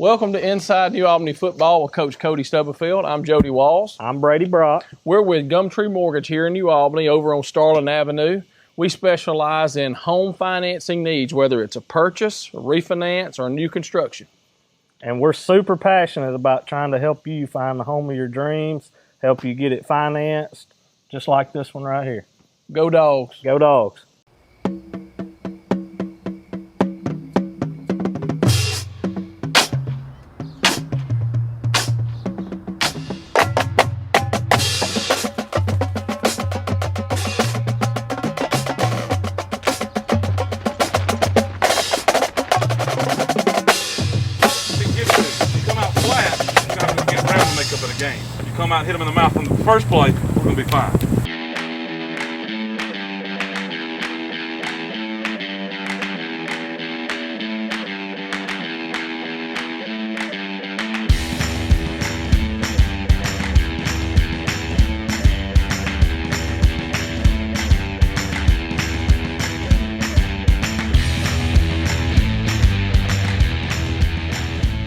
Welcome to Inside New Albany Football with Coach Cody Stubblefield. I'm Jody Walls. I'm Brady Brock. We're with Gumtree Mortgage here in New Albany over on Starling Avenue. We specialize in home financing needs, whether it's a purchase, a refinance, or a new construction. And we're super passionate about trying to help you find the home of your dreams, help you get it financed, just like this one right here. Go Dogs. Go Dogs. Come out, hit them in the mouth from the first play, we're going to be fine.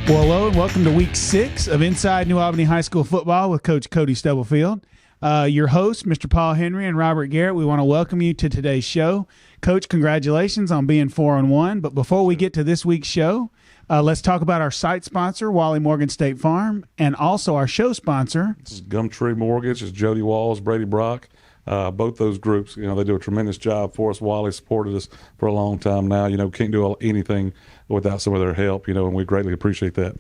Well, hello and welcome to Week 6 of Inside New Albany High School Football with Coach Cody Stubblefield. Your hosts, Mr. Paul Henry and Robert Garrett, we want to welcome you to today's show. Coach, congratulations on being 4-1. But before we get to this week's show, let's talk about our site sponsor, Wally Morgan State Farm, and also our show sponsor. This is Gumtree Mortgage. It's Jody Walls, Brady Brock. Both those groups, they do a tremendous job for us. Wally supported us for a long time now. Can't do anything without some of their help, and we greatly appreciate that.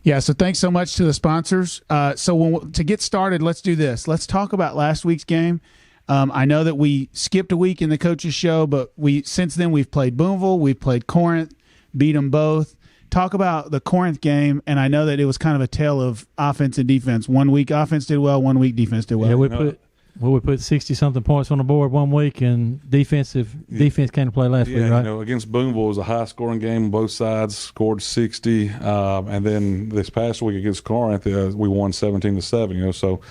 Yeah, so thanks so much to the sponsors. To get started, let's do this. Let's talk about last week's game. I know that we skipped a week in the coaches show, but since then we've played Boonville, we've played Corinth, beat them both. Talk about the Corinth game, and I know that it was kind of a tale of offense and defense. 1 week offense did well, 1 week defense did well. Yeah, we put 60-something points on the board 1 week, and defense came to play last week, right? Against Boonville, it was a high-scoring game on both sides, scored 60. And then this past week against Corinth, we won 17-7, so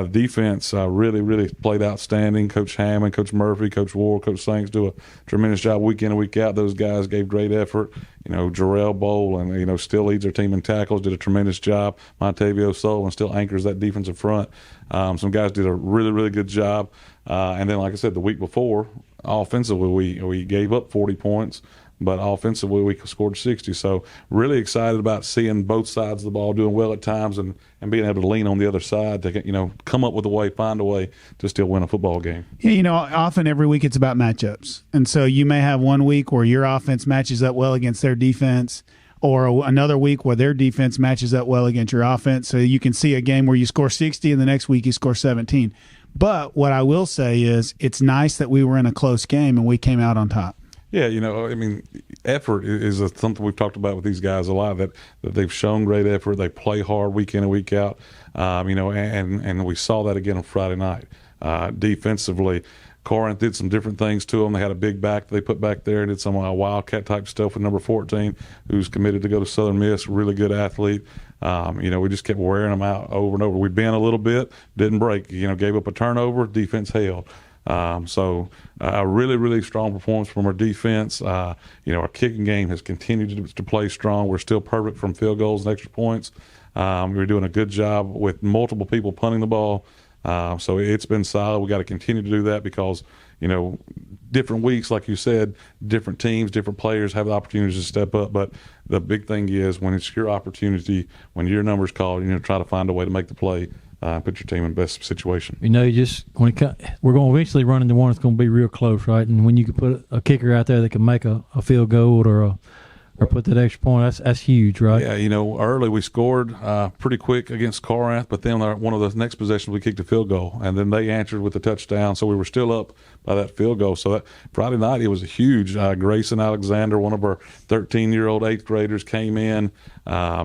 defense really, really played outstanding. Coach Hammond, Coach Murphy, Coach Ward, Coach Sanks do a tremendous job week in and week out. Those guys gave great effort. Jarrell Bowl and, still leads their team in tackles, did a tremendous job. Montavio Sullivan still anchors that defensive front. Some guys did a really, really good job. And then, like I said, the week before, offensively, we gave up 40 points. But offensively, we scored 60. So really excited about seeing both sides of the ball doing well at times and being able to lean on the other side to, come up with a way, find a way to still win a football game. Yeah, often every week it's about matchups. And so you may have 1 week where your offense matches up well against their defense, or another week where their defense matches up well against your offense. So you can see a game where you score 60 and the next week you score 17. But what I will say is it's nice that we were in a close game and we came out on top. Yeah, effort is something we've talked about with these guys a lot, that they've shown great effort. They play hard week in and week out, and we saw that again on Friday night. Defensively, Corinth did some different things to them. They had a big back they put back there and did some wildcat-type stuff with number 14, who's committed to go to Southern Miss, really good athlete. We just kept wearing them out over and over. We bent a little bit, didn't break, gave up a turnover, defense held. So a really, really strong performance from our defense. Our kicking game has continued to play strong. We're still perfect from field goals and extra points. We're doing a good job with multiple people punting the ball. So it's been solid. We got to continue to do that because, different weeks, like you said, different teams, different players have the opportunities to step up. But the big thing is when it's your opportunity, when your number's called, try to find a way to make the play. Put your team in the best situation. We're going to eventually run into one that's going to be real close, right? And when you can put a kicker out there that can make a field goal or put that extra point, that's huge, right? Yeah, early we scored pretty quick against Corinth, but then one of the next possessions we kicked a field goal, and then they answered with a touchdown, so we were still up by that field goal. So that Friday night it was a huge. Grayson Alexander, one of our 13-year-old 8th graders, came in. I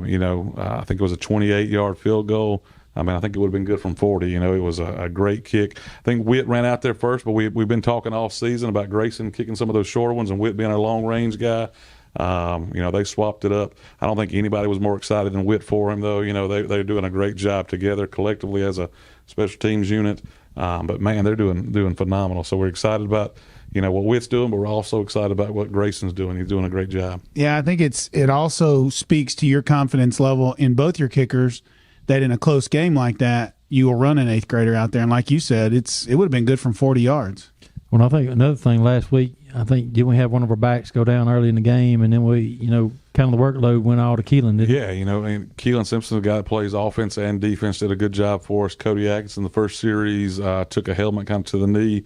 think it was a 28-yard field goal. I think it would have been good from 40. It was a great kick. I think Witt ran out there first, but we've been talking all season about Grayson kicking some of those shorter ones and Witt being our long-range guy. They swapped it up. I don't think anybody was more excited than Witt for him, though. They're doing a great job together collectively as a special teams unit. But man, they're doing phenomenal. So we're excited about what Witt's doing, but we're also excited about what Grayson's doing. He's doing a great job. Yeah, I think it also speaks to your confidence level in both your kickers that in a close game like that, you will run an 8th grader out there. And like you said, it would have been good from 40 yards. Well, I think another thing last week, didn't we have one of our backs go down early in the game, and then we, kind of the workload went all to Keelan, didn't it? Yeah, and Keelan Simpson, the guy that plays offense and defense, did a good job for us. Cody Atkinson, the first series, took a helmet kind of to the knee,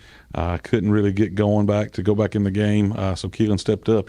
couldn't really get going to go back in the game. So Keelan stepped up,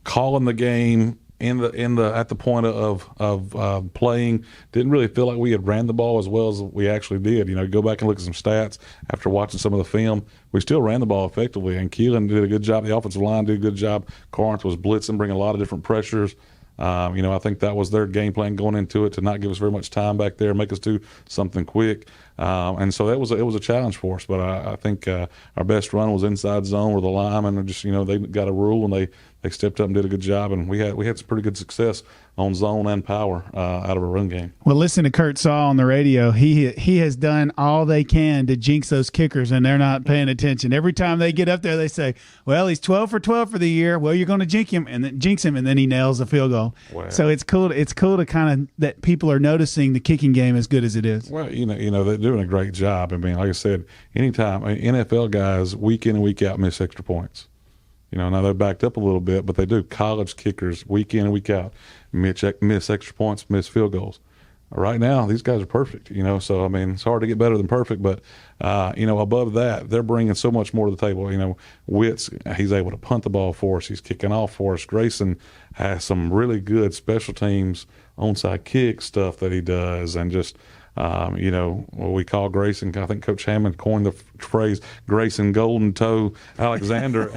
calling the game at the point of playing. Didn't really feel like we had ran the ball as well as we actually did. Go back and look at some stats after watching some of the film. We still ran the ball effectively, and Keelan did a good job. The offensive line did a good job. Corinth was blitzing, bringing a lot of different pressures. I think that was their game plan going into it, to not give us very much time back there, make us do something quick. And so it was a challenge for us. But I think our best run was inside zone where the linemen just, they got a rule and they stepped up and did a good job. And we had some pretty good success on zone and power out of a run game. Well, listen to Kurt Saw on the radio. He has done all they can to jinx those kickers, and they're not paying attention. Every time they get up there, they say, well, he's 12 for 12 for the year. Well, you're going to jinx him, and then he nails the field goal. Wow. So it's cool to kind of that people are noticing the kicking game as good as it is. Well, they're doing a great job. I mean, like I said, anytime NFL guys week in and week out miss extra points. Now they're backed up a little bit, but they do. College kickers week in and week out miss extra points, miss field goals. Right now, these guys are perfect. So I mean, it's hard to get better than perfect, but above that, they're bringing so much more to the table. Witt's, he's able to punt the ball for us. He's kicking off for us. Grayson has some really good special teams onside kick stuff that he does, and just. What we call Grayson, I think Coach Hammond coined the phrase Grayson Golden Toe Alexander,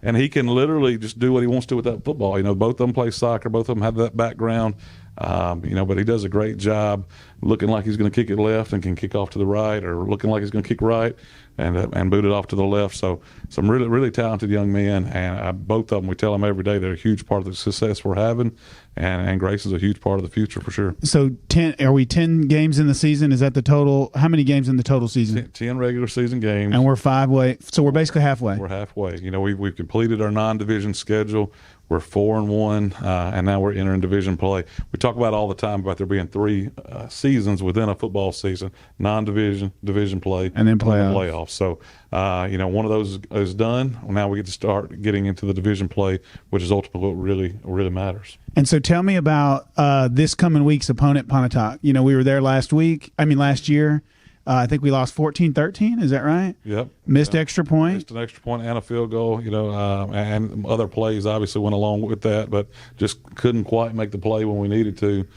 and he can literally just do what he wants to with that football. Both of them play soccer, both of them have that background, but he does a great job looking like he's going to kick it left and can kick off to the right, or looking like he's going to kick right and boot it off to the left. So some really, really talented young men, and both of them, we tell them every day, they're a huge part of the success we're having, and Grayson's a huge part of the future for sure. So 10 games in the season? Is that the total? How many games in the total season? 10 regular season games. And we're 5 way, so we're basically halfway. We're halfway. We've completed our non-division schedule. We're 4-1, and now we're entering division play. We talk about all the time about there being 3 seasons within a football season: non-division, division play, and then playoffs. So, one of those is done. Now we get to start getting into the division play, which is ultimately what really matters. And so, tell me about this coming week's opponent, Pontotoc. We were there last year. I think we lost 14-13. Is that right? Yep. Missed extra point. Missed an extra point and a field goal. And other plays obviously went along with that, but just couldn't quite make the play when we needed to.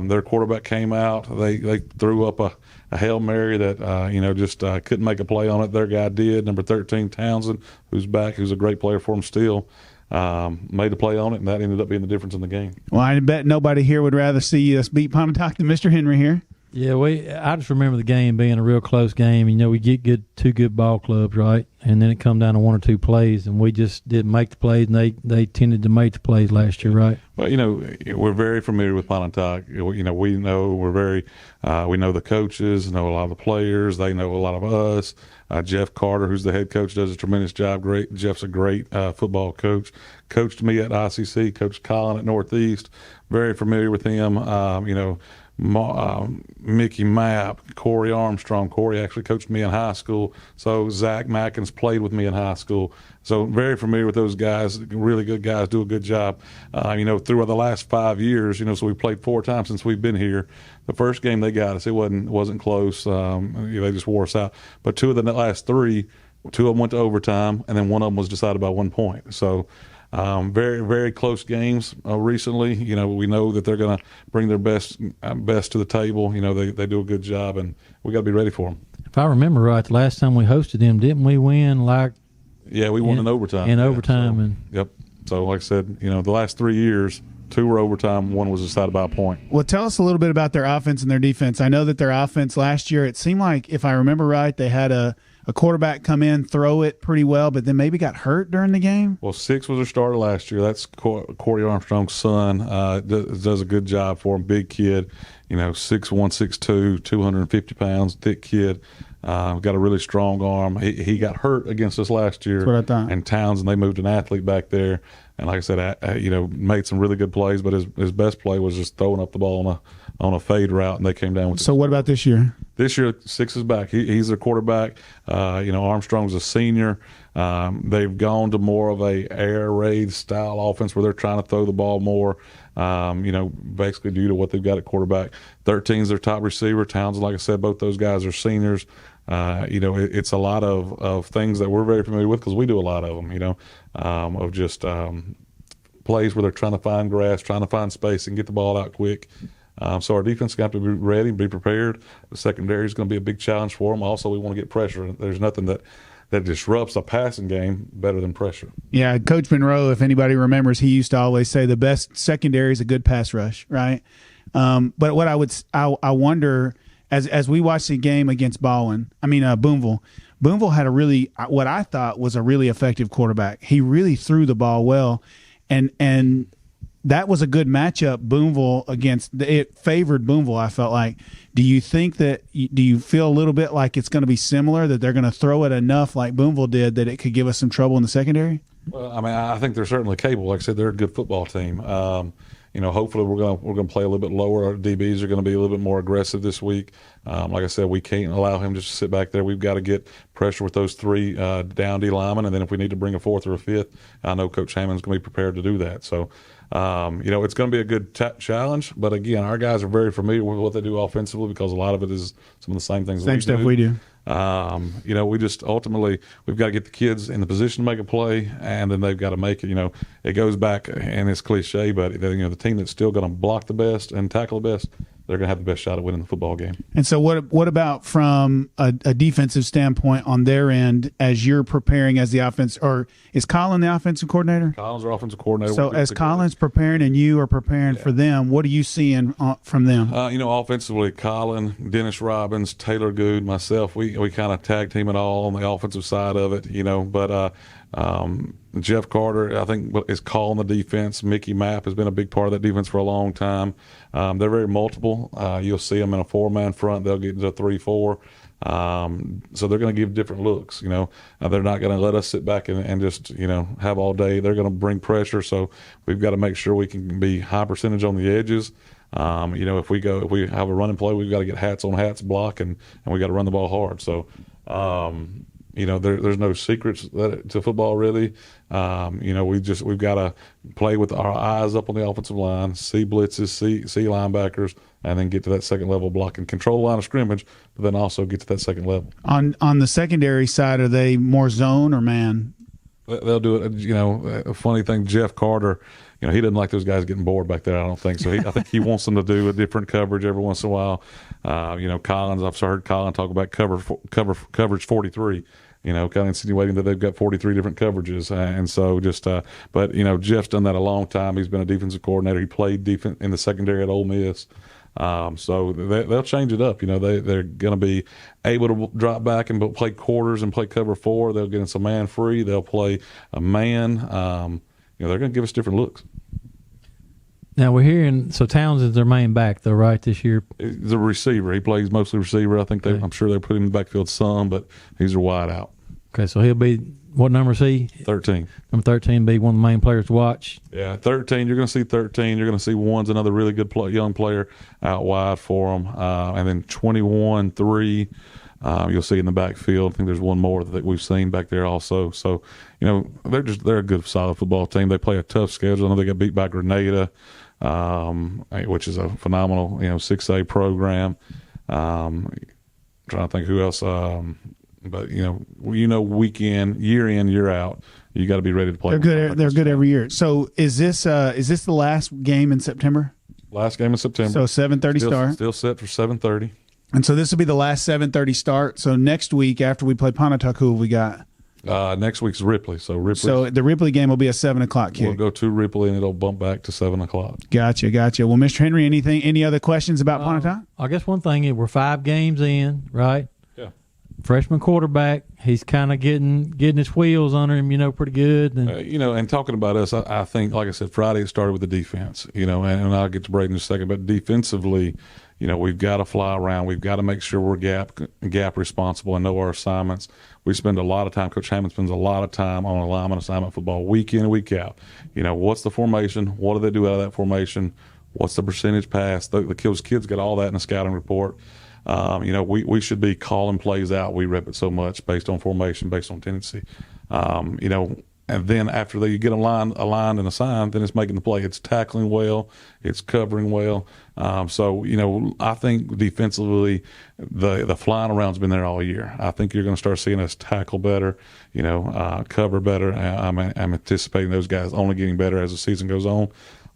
Their quarterback came out. They threw up a Hail Mary that just couldn't make a play on it. Their guy did. Number 13, Townsend, who's a great player for them still. Made a play on it, and that ended up being the difference in the game. Well, I bet nobody here would rather see us beat Pontotoc than Mr. Henry here. Yeah, I just remember the game being a real close game. We get two good ball clubs, right? And then it come down to 1 or 2 plays, and we just didn't make the plays, and they tended to make the plays last year, right? Well, we're very familiar with Pontotoc. We know we know the coaches, know a lot of the players. They know a lot of us. Jeff Carter, who's the head coach, does a tremendous job. Jeff's a great football coach. Coached me at ICC, coached Colin at Northeast. Very familiar with him. Mickey Mapp, Corey Armstrong. Corey actually coached me in high school. So Zach Mackins played with me in high school. So very familiar with those guys. Really good guys, do a good job. Through the last 5 years, so we played 4 times since we've been here. The first game they got us, it wasn't close. They just wore us out. But 2 of the last 3, 2 of them went to overtime, and then 1 of them was decided by 1 point. So very, very close games recently. We know that they're going to bring their best to the table. They do a good job, and we got to be ready for them. If I remember right, the last time we hosted them, didn't we win Yeah, we won in overtime. Yep. So, like I said, the last 3 years, 2 were overtime, 1 was decided by a point. Well, tell us a little bit about their offense and their defense. I know that their offense last year, it seemed like, if I remember right, they had a quarterback come in, throw it pretty well, but then maybe got hurt during the game? Well, 6 was their starter last year. That's Corey Armstrong's son. Does a good job for him. Big kid. 6'1", 6'2", 250 pounds, thick kid. Got a really strong arm. He got hurt against us last year. That's what I thought. And Townsend, they moved an athlete back there. And like I said, made some really good plays, but his best play was just throwing up the ball on a fade route, and they came down with it. So what about this year? This year, Six is back. He's a quarterback. Armstrong's a senior. They've gone to more of a air raid style offense where they're trying to throw the ball more, basically due to what they've got at quarterback. 13's their top receiver. Townsend, like I said, both those guys are seniors. It's a lot of things that we're very familiar with because we do a lot of them, of just plays where they're trying to find grass, trying to find space and get the ball out quick. So our defense is going to have to be ready, be prepared. The secondary is going to be a big challenge for them. Also, we want to get pressure. There's nothing that disrupts a passing game better than pressure. Yeah, Coach Monroe, if anybody remembers, he used to always say the best secondary is a good pass rush, right? But what I wonder as we watched the game against Boonville had what I thought was a really effective quarterback. He really threw the ball well, and that was a good matchup. Boonville it favored Boonville. I felt like. Do you feel a little bit like it's going to be similar, that they're going to throw it enough like Boonville did that it could give us some trouble in the secondary? Well, I think they're certainly capable. Like I said, they're a good football team. Hopefully we're going to play a little bit lower. Our DBs are going to be a little bit more aggressive this week. Like I said, we can't allow him just to sit back there. We've got to get pressure with those three down D linemen, and then if we need to bring a fourth or a fifth, I know Coach Hammond's going to be prepared to do that. So, it's going to be a good challenge. But again, our guys are very familiar with what they do offensively because a lot of it is some of the same things. Same stuff we do. We just ultimately we've got to get the kids in the position to make a play, and then they've got to make it. It goes back, and it's cliche, but the team that's still going to block the best and tackle the best, they're going to have the best shot at winning the football game. And so what about from a defensive standpoint on their end as you're preparing as the offense, or is Colin the offensive coordinator? Colin's our offensive coordinator. So as Colin's preparing and you are preparing for them, what are you seeing from them? Offensively, Colin, Dennis Robbins, Taylor Good, myself, we kind of tag team it all on the offensive side of it, but Jeff Carter, I think, is calling the defense. Mickey Mapp has been a big part of that defense for a long time. They're very multiple. You'll see them in a four-man front. They'll get into a 3-4. So they're going to give different looks. They're not going to let us sit back and just have all day. They're going to bring pressure. So we've got to make sure we can be high percentage on the edges. If we have a running play, we've got to get hats on hats block, and we got to run the ball hard. So. There's no secrets to football really. We've got to play with our eyes up on the offensive line, see blitzes, see linebackers, and then get to that second level block and control the line of scrimmage, but then also get to that second level. On the secondary side, are they more zone or man? They'll do it. A funny thing, Jeff Carter, he doesn't like those guys getting bored back there. I don't think so. I think he wants them to do a different coverage every once in a while. Collins, I've heard Colin talk about coverage 43. Kind of insinuating that they've got 43 different coverages, and so but Jeff's done that a long time. He's been a defensive coordinator. He played defense in the secondary at Ole Miss. So they'll change it up. They're going to be able to drop back and play quarters and play cover 4. They'll get in some man free. They'll play a man. They're going to give us different looks. Now we're hearing Townsend's their main back though, right? This year, the receiver. He plays mostly receiver. I think I'm sure they put him in the backfield some, but he's a wide out. Okay, so he'll be what number is he? 13. Number 13 be one of the main players to watch. Yeah, 13. You're going to see 13. You're going to see one's another really good young player out wide for him, and then 21, 3. You'll see in the backfield. I think there's one more that we've seen back there also. So, they're a good, solid football team. They play a tough schedule. I know they got beat by Grenada, which is a phenomenal, 6A program. Trying to think who else. But week in, year out, you got to be ready to play. They're good. They're good every year. So is this the last game in September? Last game in September. So 7:30 start. Still set for 7:30. And so this will be the last 7:30 start. So next week after we play Pontotoc, who have we got? Next week's Ripley. So the Ripley game will be a 7:00 kick. We'll go to Ripley and it'll bump back to 7:00. Gotcha. Well, Mr. Henry, any other questions about Pontotoc? I guess one thing is we're 5 games in, right? Yeah. freshman quarterback. He's kind of getting his wheels under him, pretty good. And, and talking about us, I think, like I said, Friday it started with the defense, and I'll get to Braden in a second. But defensively, we've got to fly around. We've got to make sure we're gap responsible and know our assignments. We spend a lot of time, Coach Hammond spends a lot of time on alignment assignment football week in and week out. What's the formation? What do they do out of that formation? What's the percentage pass? The kids get all that in a scouting report. We should be calling plays out. We rep it so much based on formation, based on tendency. And then after they get aligned and assigned, then it's making the play. It's tackling well. It's covering well. I think defensively, the flying around's been there all year. I think you're going to start seeing us tackle better, cover better. I'm anticipating those guys only getting better as the season goes on.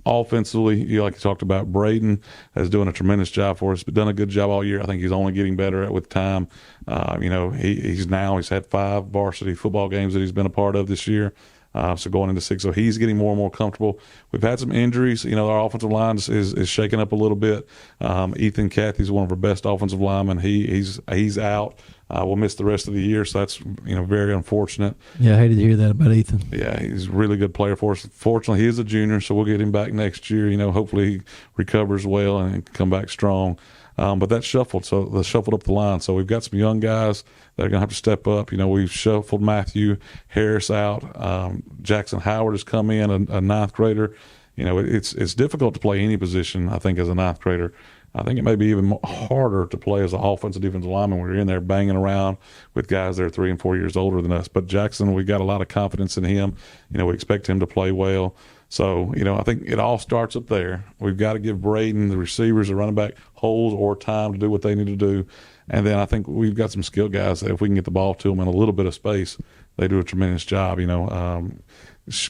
Offensively, like you talked about, Braden is doing a tremendous job for us, but done a good job all year. I think he's only getting better with time. He's had 5 varsity football games that he's been a part of this year. So going into 6, so he's getting more and more comfortable. We've had some injuries. Our offensive line is shaking up a little bit. Ethan Cathy's one of our best offensive linemen. He's out. We'll miss the rest of the year, so that's very unfortunate. Yeah, I hated to hear that about Ethan. Yeah, he's a really good player for us. Fortunately, he is a junior, so we'll get him back next year. Hopefully he recovers well and can come back strong. But that's shuffled, so they shuffled up the line. So we've got some young guys that are going to have to step up. We've shuffled Matthew Harris out. Jackson Howard has come in, a ninth grader. It's difficult to play any position, I think, as a ninth grader. I think it may be even harder to play as an offensive defensive lineman when you're in there banging around with guys that are 3 and 4 years older than us. But Jackson, we got a lot of confidence in him. We expect him to play well. So, I think it all starts up there. We've got to give Braden, the receivers, the running back, holes or time to do what they need to do. And then I think we've got some skilled guys that if we can get the ball to them in a little bit of space, they do a tremendous job.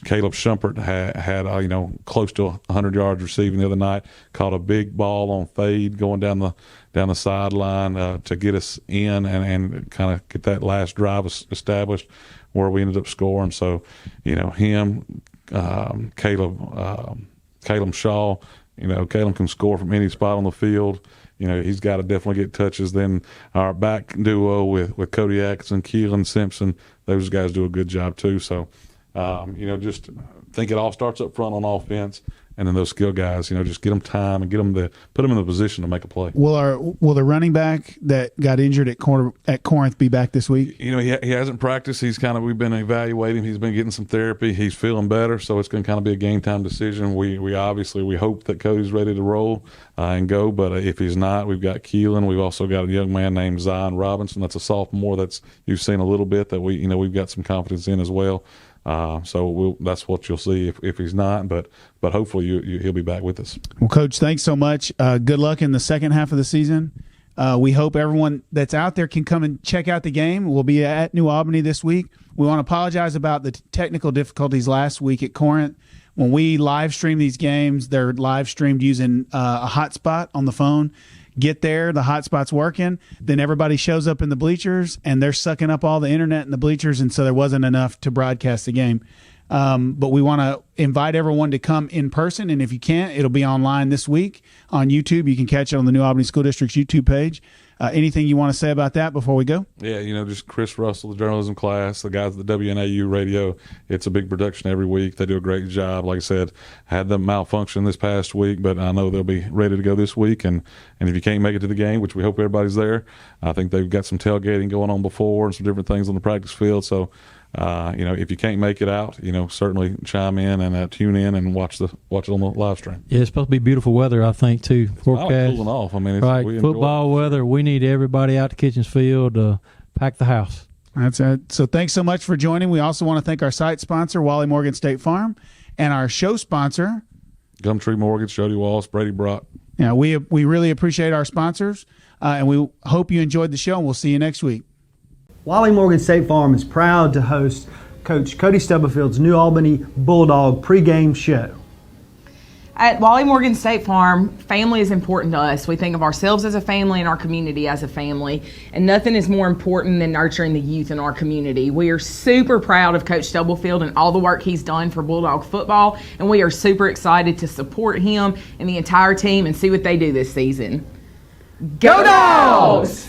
Caleb Shumpert had close to 100 yards receiving the other night. Caught a big ball on fade going down the sideline to get us in and kind of get that last drive established where we ended up scoring. So, him, Caleb Shaw, Caleb can score from any spot on the field. He's got to definitely get touches. Then our back duo with Cody Atkinson, Keelan Simpson, those guys do a good job too. So, just think it all starts up front on offense, and then those skill guys, just get them time and put them in the position to make a play. Will the running back that got injured at Corinth be back this week? He hasn't practiced. We've been evaluating. He's been getting some therapy. He's feeling better, so it's going to kind of be a game time decision. We hope that Cody's ready to roll and go, but if he's not, we've got Keelan. We've also got a young man named Zion Robinson. That's a sophomore that's you've seen a little bit that we've got some confidence in as well. So that's what you'll see if he's not, but hopefully he'll be back with us. Well, Coach, thanks so much. Good luck in the second half of the season. We hope everyone that's out there can come and check out the game. We'll be at New Albany this week. We want to apologize about the technical difficulties last week at Corinth. When we live stream these games, they're live streamed using a hotspot on the phone. Get there, the hotspot's working, then everybody shows up in the bleachers, and they're sucking up all the internet in the bleachers, and so there wasn't enough to broadcast the game. But we want to invite everyone to come in person, and if you can't, it'll be online this week on YouTube. You can catch it on the New Albany School District's YouTube page. Anything you want to say about that before we go? Yeah, just Chris Russell, the journalism class, the guys at the WNAU radio. It's a big production every week. They do a great job. Like I said, had them malfunction this past week, but I know they'll be ready to go this week. And if you can't make it to the game, which we hope everybody's there, I think they've got some tailgating going on before and some different things on the practice field. So, if you can't make it out, certainly chime in and tune in and watch it on the live stream. Yeah, it's supposed to be beautiful weather, I think, too. Forecast. I like cooling off. Right, football weather. We need everybody out to Kitchens Field to pack the house. That's it. So thanks so much for joining. We also want to thank our site sponsor, Wally Morgan State Farm, and our show sponsor, Gumtree Mortgage, Jody Wallace, Brady Brock. Yeah, we really appreciate our sponsors, and we hope you enjoyed the show, and we'll see you next week. Wally Morgan State Farm is proud to host Coach Cody Stubblefield's New Albany Bulldog pregame show. At Wally Morgan State Farm, family is important to us. We think of ourselves as a family and our community as a family, and nothing is more important than nurturing the youth in our community. We are super proud of Coach Stubblefield and all the work he's done for Bulldog football, and we are super excited to support him and the entire team and see what they do this season. Go Dogs!